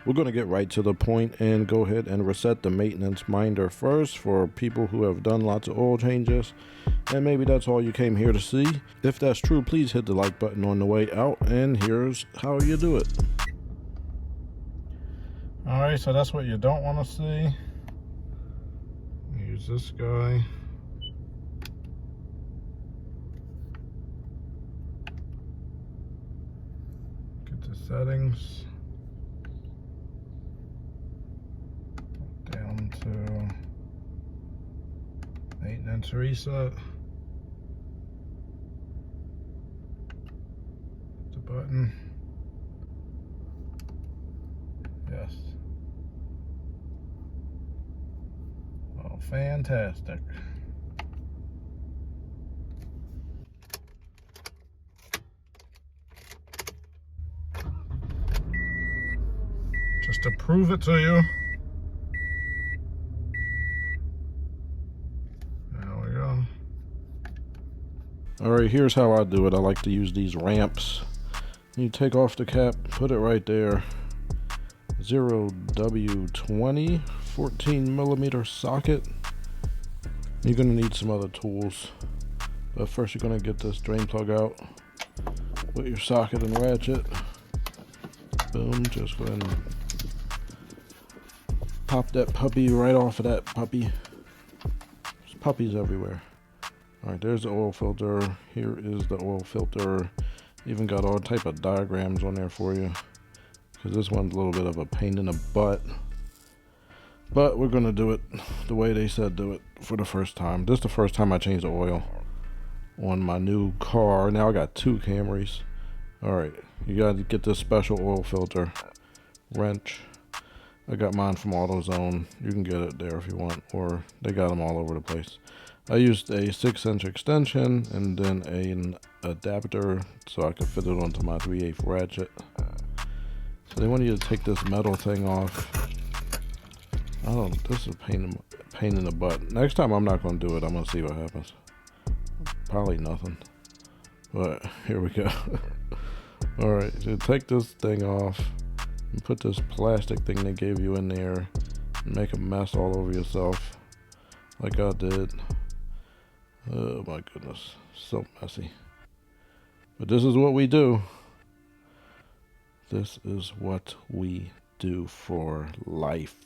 We're going to get right to the point and go ahead and reset the maintenance minder first for people who have done lots of oil changes, and maybe that's all you came here to see. If that's true, please hit the like button on the way out, and here's how you do it. Alright, so that's what you don't want to see. Use this guy. Get the settings. Down to maintenance reset. The button. Yes. Oh, fantastic. Just to prove it to you. Alright, here's how I do it. I like to use these ramps. You take off the cap, put it right there. 0W20 14mm socket. You're going to need some other tools. But first you're going to get this drain plug out. Put your socket and ratchet. Boom, just go ahead and pop that puppy right off of that puppy. There's puppies everywhere. Alright, there's the oil filter. Here is the oil filter. Even got all type of diagrams on there for you, because this one's a little bit of a pain in the butt. But we're going to do it the way they said do it for the first time. This is the first time I changed the oil on my new car. Now I got 2 Camrys. Alright, you got to get this special oil filter wrench. I got mine from AutoZone. You can get it there if you want, or they got them all over the place. I used a 6-inch extension and then an adapter so I could fit it onto my 3/8 ratchet. So they want you to take this metal thing off. This is a pain in the butt. Next time I'm not going to do it. I'm going to see what happens. Probably nothing. But here we go. Alright, so take this thing off and put this plastic thing they gave you in there and make a mess all over yourself like I did. Oh my goodness, so messy. But this is what we do. This is what we do for life.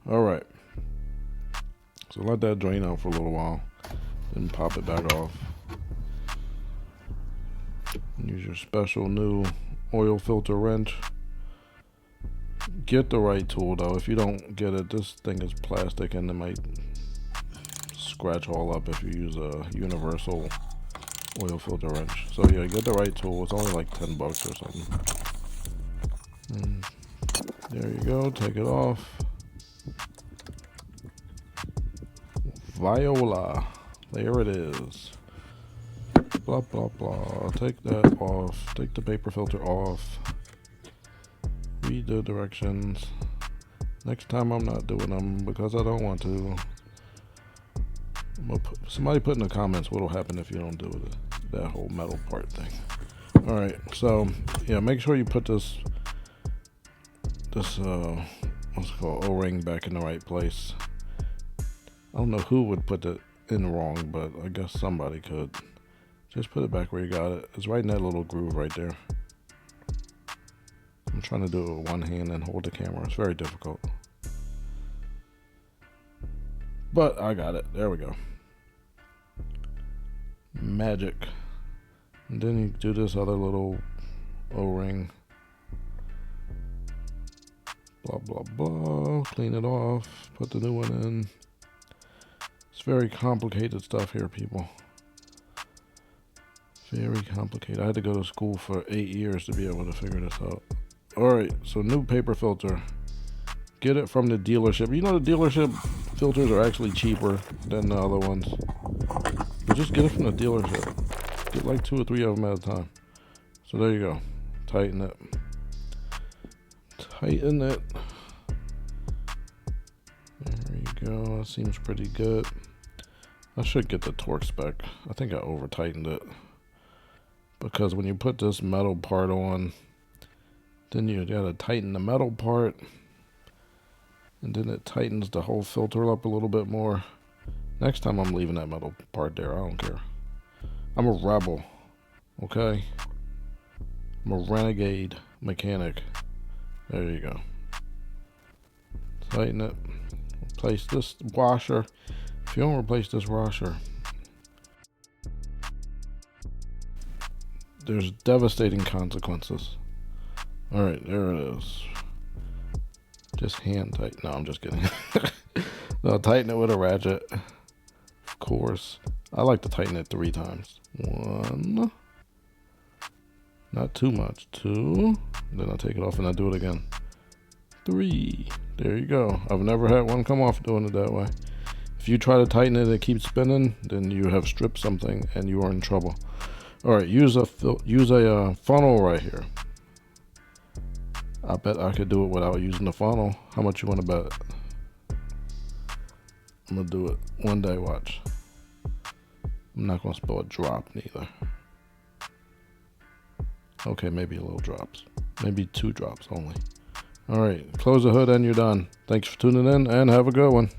Alright. So let that drain out for a little while. Then pop it back off. Use your special new oil filter wrench. Get the right tool though. If you don't get it, this thing is plastic and it might scratch all up if you use a universal oil filter wrench. So yeah, get the right tool. It's only like $10 or something. And there you go. Take it off. Viola. There it is. Blah blah blah. Take that off. Take the paper filter off. Read the directions. Next time I'm not doing them because I don't want to. Somebody put in the comments what'll happen if you don't do that whole metal part thing. Alright, so yeah, make sure you put this what's it called, O-ring back in the right place. I don't know who would put it in wrong, but I guess somebody could. Just put it back where you got it. It's right in that little groove right there. I'm trying to do it with one hand and hold the camera. It's very difficult. But I got it. There we go. Magic. And then you do this other little O-ring. Blah, blah, blah. Clean it off. Put the new one in. It's very complicated stuff here, people. Very complicated. I had to go to school for 8 years to be able to figure this out. Alright, so new paper filter. Get it from the dealership. You know the dealership filters are actually cheaper than the other ones. But just get it from the dealership. Get like 2 or 3 of them at a time. So there you go. Tighten it. Tighten it. There you go. That seems pretty good. I should get the torque spec. I think I over tightened it. Because when you put this metal part on, Then you gotta tighten the metal part. And then it tightens the whole filter up a little bit more. Next time I'm leaving that metal part there. I don't care. I'm a rebel. Okay? I'm a renegade mechanic. There you go. Tighten it. Replace this washer. If you don't replace this washer, there's devastating consequences. Alright, there it is. Just hand tighten. No, I'm just kidding. No, tighten it with a ratchet. Of course. I like to tighten it 3 times. 1. Not too much. 2. Then I take it off and I do it again. 3. There you go. I've never had one come off doing it that way. If you try to tighten it and it keeps spinning, then you have stripped something and you are in trouble. Alright, use a funnel right here. I bet I could do it without using the funnel. How much you want to bet? I'm going to do it one day, watch. I'm not going to spill a drop neither. Okay, maybe a little drops. Maybe 2 drops only. Alright, close the hood and you're done. Thanks for tuning in and have a good one.